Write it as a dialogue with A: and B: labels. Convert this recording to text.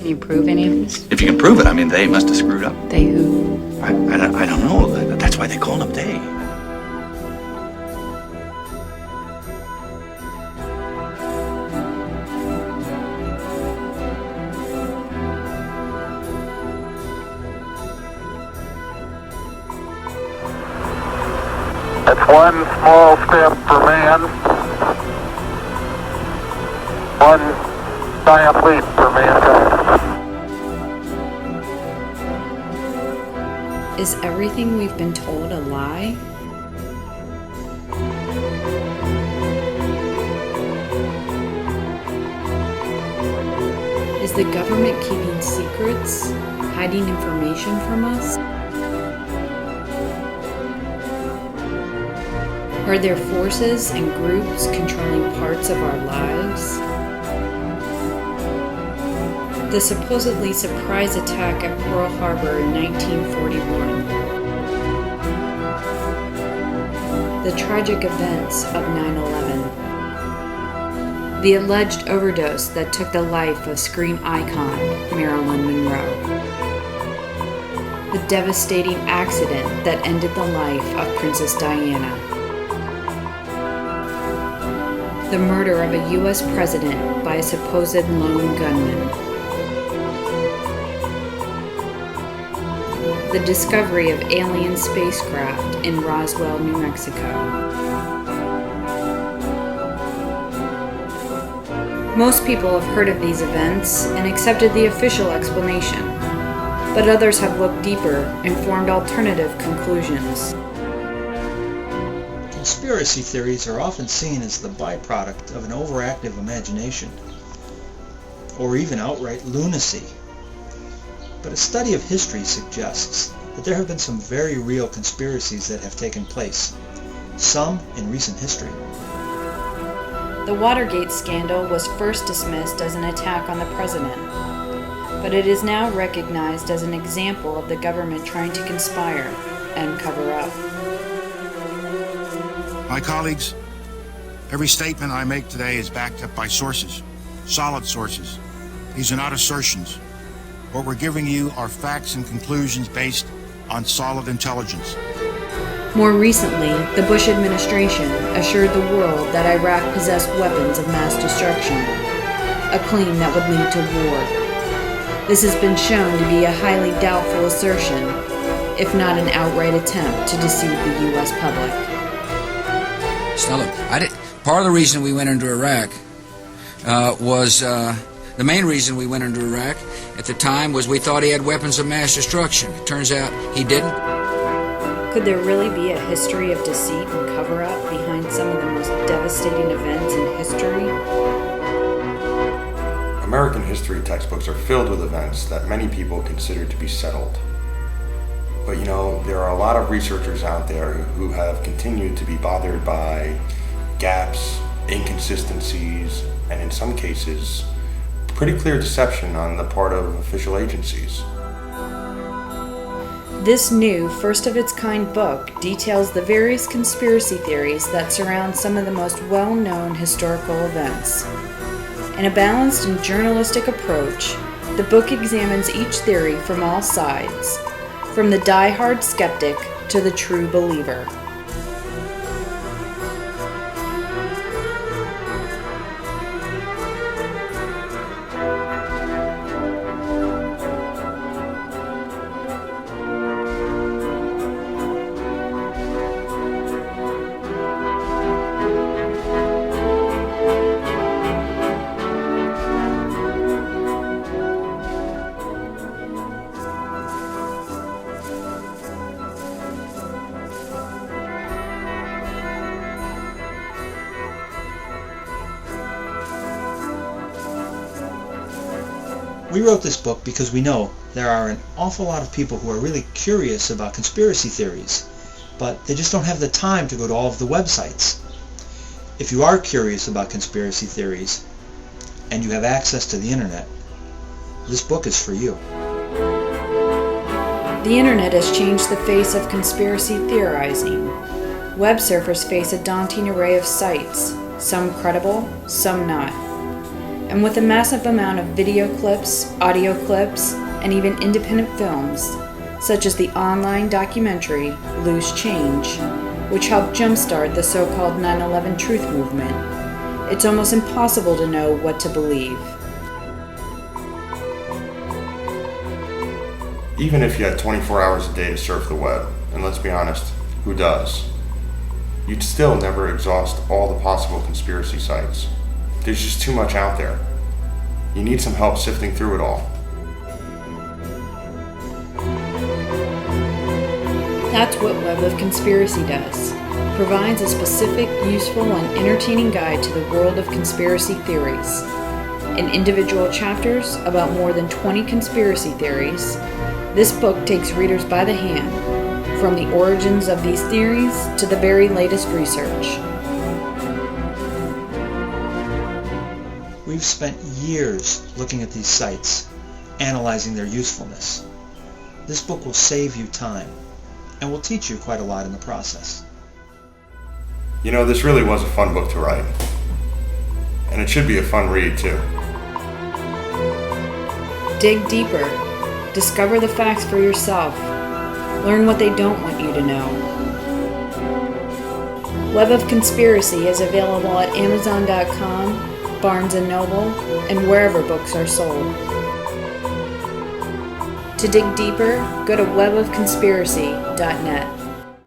A: Can you prove any of this?
B: If you can prove it, I mean, they must have screwed up.
A: They who?
B: I don't know. That's why they call them they.
C: It's one small step for man, one giant leap for mankind.
D: Is everything we've been told a lie? Is the government keeping secrets, hiding information from us? Are there forces and groups controlling parts of our lives? The supposedly surprise attack at Pearl Harbor in 1941. The tragic events of 9/11. The alleged overdose that took the life of screen icon Marilyn Monroe. The devastating accident that ended the life of Princess Diana. The murder of a U.S. president by a supposed lone gunman. The discovery of alien spacecraft in Roswell, New Mexico. Most people have heard of these events and accepted the official explanation, but others have looked deeper and formed alternative conclusions.
E: Conspiracy theories are often seen as the byproduct of an overactive imagination, or even outright lunacy. But a study of history suggests that there have been some very real conspiracies that have taken place, some in recent history.
D: The Watergate scandal was first dismissed as an attack on the president, but it is now recognized as an example of the government trying to conspire and cover up.
F: My colleagues, every statement I make today is backed up by sources, solid sources. These are not assertions. What we're giving you are facts and conclusions based on solid intelligence.
D: More recently, the Bush administration assured the world that Iraq possessed weapons of mass destruction, a claim that would lead to war. This has been shown to be a highly doubtful assertion, if not an outright attempt to deceive the U.S. public.
G: So look, part of the reason we went into Iraq was the main reason we went into Iraq at the time was we thought he had weapons of mass destruction. It turns out he didn't.
D: Could there really be a history of deceit and cover-up behind some of the most devastating events in history?
H: American history textbooks are filled with events that many people consider to be settled. But there are a lot of researchers out there who have continued to be bothered by gaps, inconsistencies, and in some cases, pretty clear deception on the part of official agencies.
D: This new, first-of-its-kind book details the various conspiracy theories that surround some of the most well-known historical events. In a balanced and journalistic approach, the book examines each theory from all sides, from the die-hard skeptic to the true believer.
E: We wrote this book because we know there are an awful lot of people who are really curious about conspiracy theories, but they just don't have the time to go to all of the websites. If you are curious about conspiracy theories, and you have access to the internet, this book is for you.
D: The internet has changed the face of conspiracy theorizing. Web surfers face a daunting array of sites, some credible, some not. And with a massive amount of video clips, audio clips, and even independent films, such as the online documentary Loose Change, which helped jumpstart the so-called 9/11 truth movement, it's almost impossible to know what to believe.
H: Even if you had 24 hours a day to surf the web, and let's be honest, who does? You'd still never exhaust all the possible conspiracy sites. There's just too much out there. You need some help sifting through it all.
D: That's what Web of Conspiracy does. Provides a specific, useful, and entertaining guide to the world of conspiracy theories. In individual chapters about more than 20 conspiracy theories, this book takes readers by the hand, from the origins of these theories to the very latest research.
E: We've spent years looking at these sites, analyzing their usefulness. This book will save you time, and will teach you quite a lot in the process.
H: You know, this really was a fun book to write. And it should be a fun read, too.
D: Dig deeper. Discover the facts for yourself. Learn what they don't want you to know. Web of Conspiracy is available at Amazon.com, Barnes & Noble, and wherever books are sold. To dig deeper, go to webofconspiracy.net.